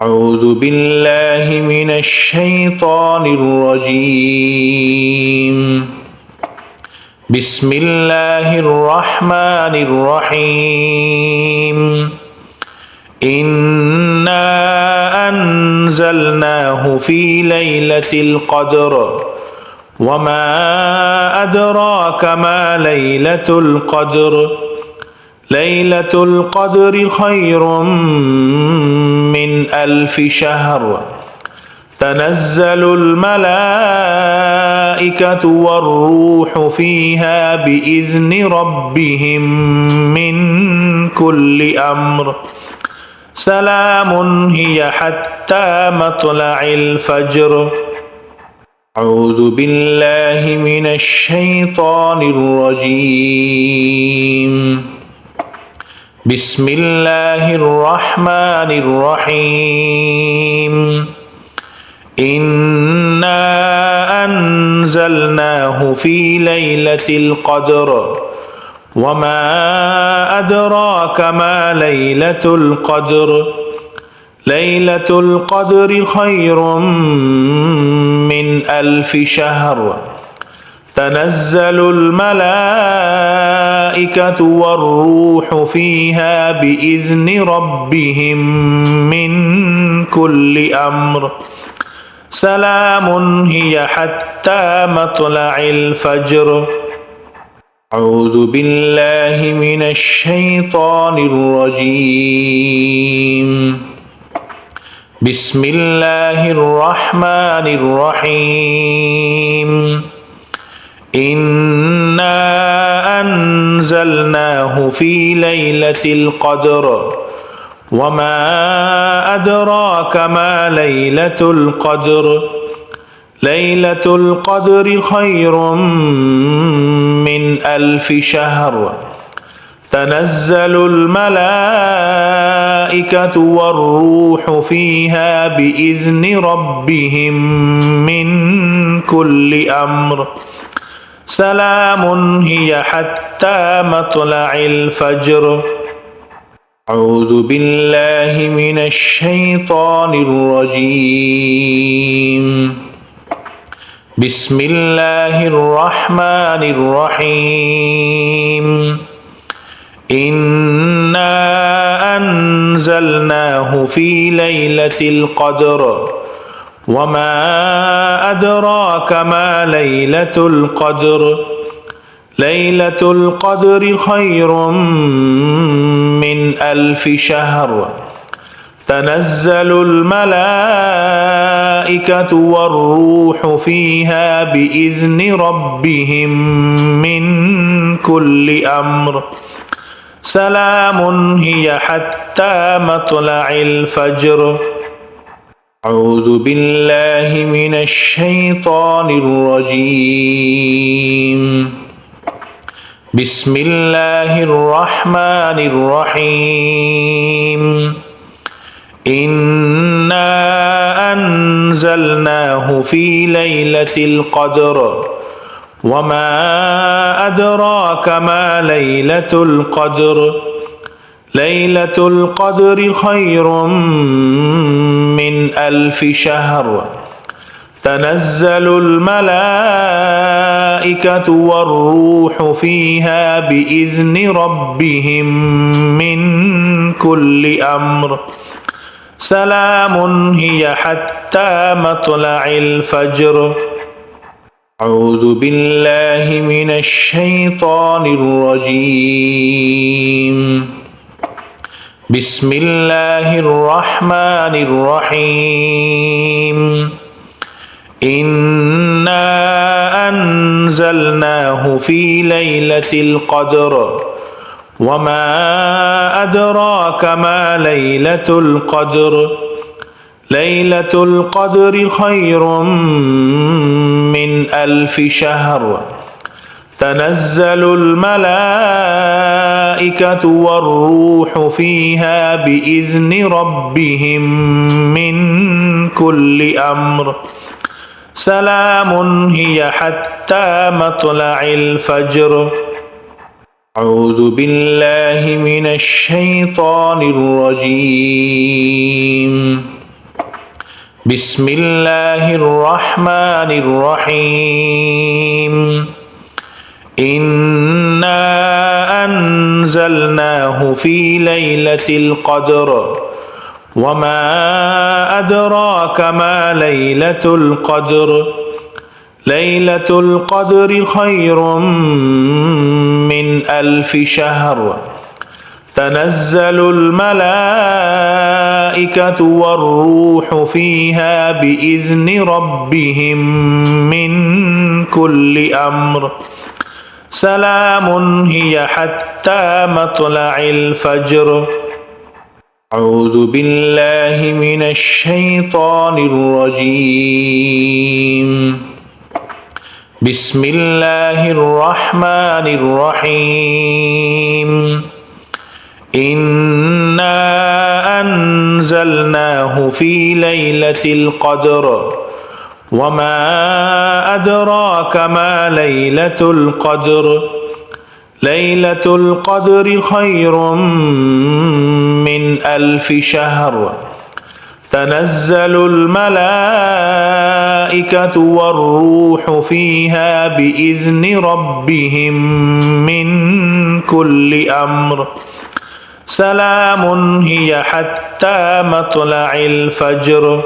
أعوذ بالله من الشيطان الرجيم. بسم الله الرحمن الرحيم. إنا أنزلناه في ليلة القدر وما أدراك ما ليلة القدر. ليلة القدر خير من 1000 شهر. تنزل الملائكة والروح فيها بإذن ربهم من كل أمر. سلام هي حتى مطلع الفجر. أعوذ بالله من الشيطان الرجيم. بسم الله الرحمن الرحيم. إنا أنزلناه في ليلة القدر وما أدراك ما ليلة القدر. ليلة القدر خير من 1000 شهر. تنزل الملائكة والروح فيها بإذن ربهم من كل أمر. سلام هي حتى مطلع الفجر. أعوذ بالله من الشيطان الرجيم. بسم الله الرحمن الرحيم. إنا أنزلناه في ليلة القدر وما أدراك ما ليلة القدر. ليلة القدر خير من 1000 شهر. تنزل الملائكة والروح فيها بإذن ربهم من كل أمر. سلام هي حتى مطلع الفجر. أعوذ بالله من الشيطان الرجيم. بسم الله الرحمن الرحيم. إنا أنزلناه في ليلة القدر وما أدراك ما ليلة القدر. ليلة القدر خير من 1000 شهر. تنزل الملائكة والروح فيها بإذن ربهم من كل أمر. سلام هي حتى مطلع الفجر. أعوذ بالله من الشيطان الرجيم. بسم الله الرحمن الرحيم. إنا أنزلناه في ليلة القدر وما أدراك ما ليلة القدر. ليلة القدر خير من 1000 شهر. تنزل الملائكة والروح فيها بإذن ربهم من كل أمر. سلام هي حتى مطلع الفجر. أعوذ بالله من الشيطان الرجيم. بسم الله الرحمن الرحيم. إنا أنزلناه في ليلة القدر وما أدراك ما ليلة القدر. ليلة القدر خير من 1000 شهر. تنزل الملائكة والروح فيها بإذن ربهم من كل أمر. سلام هي حتى مطلع الفجر. أعوذ بالله من الشيطان الرجيم. بسم الله الرحمن الرحيم إنا أنزلناه في ليلة القدر وما أدراك ما ليلة القدر ليلة القدر خير من 1000 شهر تنزل الملائكة والروح فيها بإذن ربهم من كل أمر سلام هي حتى مطلع الفجر أعوذ بالله من الشيطان الرجيم بسم الله الرحمن الرحيم إنا أنزلناه في ليلة القدر وما أدراك ما ليلة القدر ليلة القدر خير من 1000 شهر تنزل الملائكة والروح فيها بإذن ربهم من كل أمر سلام هي حتى مطلع الفجر